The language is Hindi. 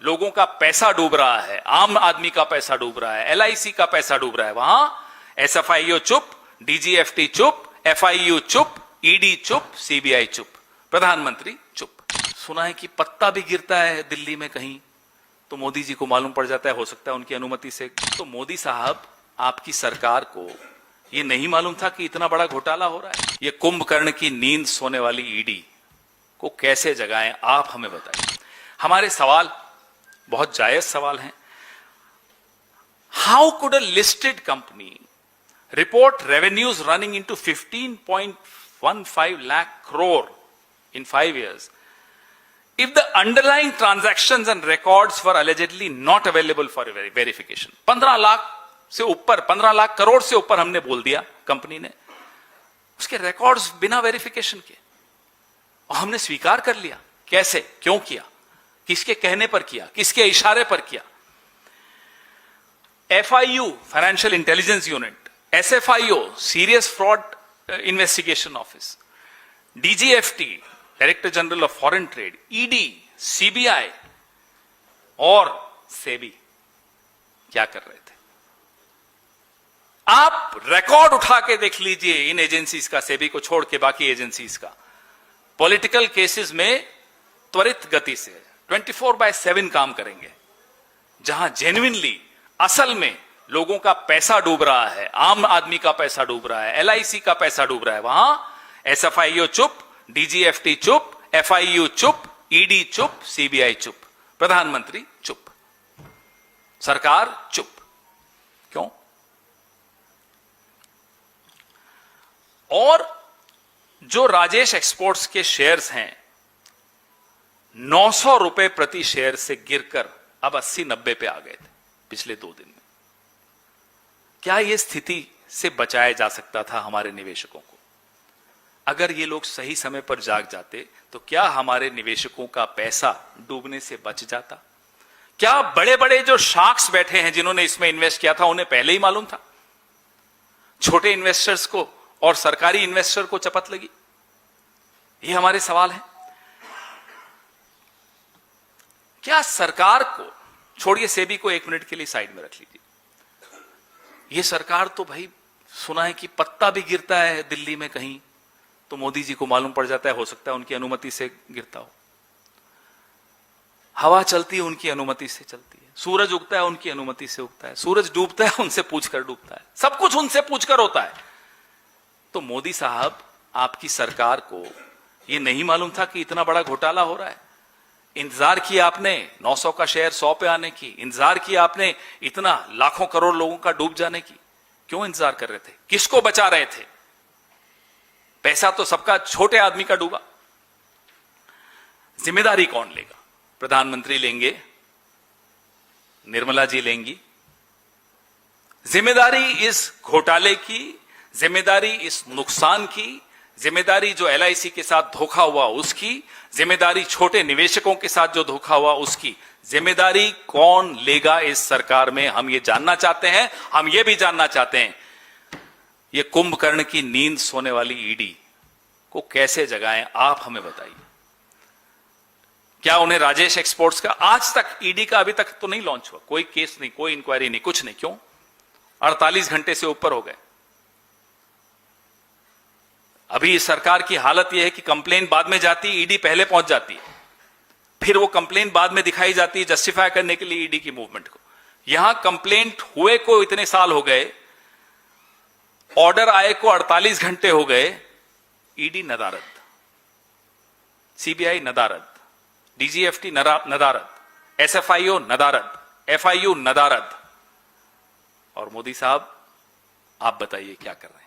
लोगों का पैसा डूब रहा है, आम आदमी का पैसा डूब रहा है, एलआईसी का पैसा डूब रहा है। वहां एसएफआईओ चुप, डीजीएफटी चुप, एफआईयू चुप, ईडी चुप, सीबीआई चुप, प्रधानमंत्री चुप। सुना है कि पत्ता भी गिरता है दिल्ली में कहीं तो मोदी जी को मालूम पड़ जाता है, हो सकता है उनकी अनुमति से। तो मोदी साहब, आपकी सरकार को यह नहीं मालूम था कि इतना बड़ा घोटाला हो रहा है? ये कुंभकर्ण की नींद सोने वाली ईडी को कैसे जगाएं, आप हमें बताइए। हमारे सवाल बहुत जायज सवाल हैं। How could a listed company report revenues running into 15.15 lakh crore in 5 years if the underlying transactions and records were allegedly not available for verification? 15 lakh से ऊपर, 15 लाख करोड़ से ऊपर हमने बोल दिया कंपनी ने, उसके रिकॉर्ड्स बिना वेरिफिकेशन के, और हमने स्वीकार कर लिया। कैसे, क्यों किया, किसके कहने पर किया, किसके इशारे पर किया? FIU financial intelligence unit, SFIO serious fraud investigation office, DGFT director general of foreign trade, ED, CBI और सेबी क्या कर रहे थे? आप रिकॉर्ड उठा के देख लीजिए इन एजेंसीज का, सेबी को छोड़ के बाकी एजेंसीज का। पॉलिटिकल केसेस में त्वरित गति से 24/7 काम करेंगे। जहां जेन्युइनली, असल में लोगों का पैसा डूब रहा है, आम आदमी का पैसा डूब रहा है, एलआईसी का पैसा डूब रहा है, वहां एसएफआईओ चुप, डीजीएफटी चुप, एफआईयू चुप, ईडी चुप, सीबीआई चुप, प्रधानमंत्री चुप, सरकार चुप। क्यों? और जो राजेश एक्सपोर्ट्स के शेयर्स हैं 900 रुपए प्रति शेयर से गिरकर अब 80-90 पे आ गए थे पिछले 2 दिन में। क्या यह स्थिति से बचाया जा सकता था हमारे निवेशकों को? अगर ये लोग सही समय पर जाग जाते तो क्या हमारे निवेशकों का पैसा डूबने से बच जाता? क्या बड़े बड़े जो शार्क्स बैठे हैं जिन्होंने इसमें इन्वेस्ट किया था, उन्हें पहले ही मालूम था? छोटे इन्वेस्टर्स को और सरकारी इन्वेस्टर को चपत लगी? ये हमारे सवाल हैं। क्या सरकार को छोड़िए, सेबी को 1 मिनट के लिए साइड में रख लीजिए। ये सरकार तो भाई, सुना है कि पत्ता भी गिरता है दिल्ली में कहीं तो मोदी जी को मालूम पड़ जाता है, हो सकता है उनकी अनुमति से गिरता हो। हवा चलती है उनकी अनुमति से चलती है, सूरज उगता है उनकी अनुमति से उगता है, सूरज डूबता है उनसे पूछकर डूबता है, सब कुछ उनसे पूछकर होता है। तो मोदी साहब, आपकी सरकार को यह नहीं मालूम था कि इतना बड़ा घोटाला हो रहा है? इंतजार किया आपने 900 का शेयर 100 पे आने की, इंतजार किया आपने इतना लाखों करोड़ लोगों का डूब जाने की। क्यों इंतजार कर रहे थे? किसको बचा रहे थे? पैसा तो सबका, छोटे आदमी का डूबा। जिम्मेदारी कौन लेगा? प्रधानमंत्री लेंगे, निर्मला जी लेंगी। जिम्मेदारी इस घोटाले की, जिम्मेदारी इस नुकसान की, जिम्मेदारी जो एलआईसी के साथ धोखा हुआ उसकी, जिम्मेदारी छोटे निवेशकों के साथ जो धोखा हुआ उसकी, जिम्मेदारी कौन लेगा इस सरकार में? हम ये जानना चाहते हैं। हम ये भी जानना चाहते हैं, ये कुंभकर्ण की नींद सोने वाली ईडी को कैसे जगाएं, आप हमें बताइए। क्या उन्हें राजेश एक्सपोर्ट्स का, आज तक ईडी का अभी तक तो नहीं लॉन्च हुआ, कोई केस नहीं, कोई इंक्वायरी नहीं, कुछ नहीं। क्यों? 48 घंटे से ऊपर हो गए। अभी इस सरकार की हालत यह है कि कंप्लेन बाद में जाती है, ईडी पहले पहुंच जाती है, फिर वो कंप्लेन बाद में दिखाई जाती है जस्टिफाई करने के लिए ईडी की मूवमेंट को। यहां कंप्लेंट हुए को इतने साल हो गए, ऑर्डर आए को 48 घंटे हो गए, ईडी नदारद, सीबीआई नदारद, डीजीएफटी नदारद, एसएफआईओ नदारद, एफआईयू नदारद। और मोदी साहब, आप बताइए क्या कर रहे हैं?